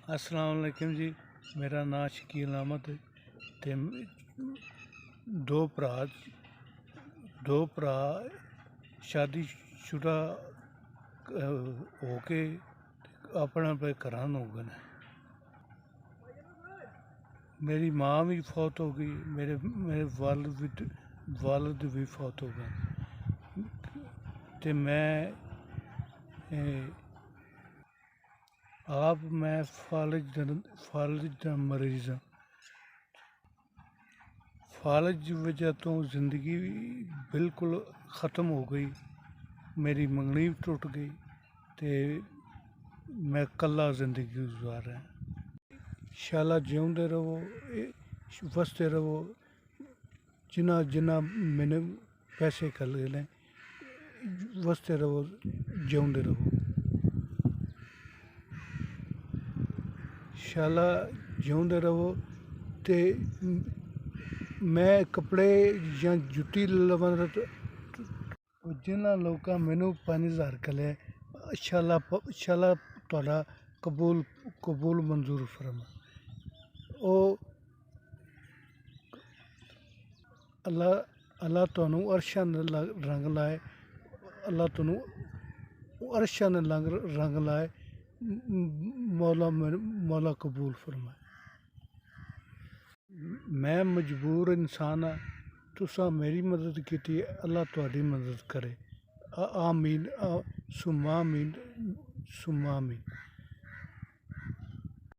अस्सलाम वालेकुम जी। मेरा नाम शकील अहमद है ते दो भरा शादीशुदा हो के अपने अपने घरां हो गए। मेरी माँ भी फौत हो गई, मेरे मेरे वालिद भी फौत हो गए ते मैं फालिज दा मरीज़ हाँ। फालिज की वजह तो ज़िंदगी बिल्कुल ख़त्म हो गई, मेरी मंगनी भी टुट गई ते मैं कल्ला ज़िंदगी गुजार रहा। शाला जिउंदे रहो, वसते रहो, जिन्ना जिन्ना मैंने पैसे कल ने वसते रहो, जिउंदे रहो। शाला जिउंदे रहो ते मैं कपड़े या जुत्ती लवां जिन्होंने लोगों मैनू 5,000 कले शाला तुहाडा कबूल मंजूर फरमा। ओ अल्लाह तुहानू अर्शां दे रंग लाए, अल्लाह तुहानू अर्शां दे रंग लाए, मौला कबूल फरमाए। मैं मजबूर इंसान हाँ, तुसां मेरी मदद की, अल्लाह तुहाडी मदद करे। आमीन सुम्मा आमीन सुम्मा आमीन।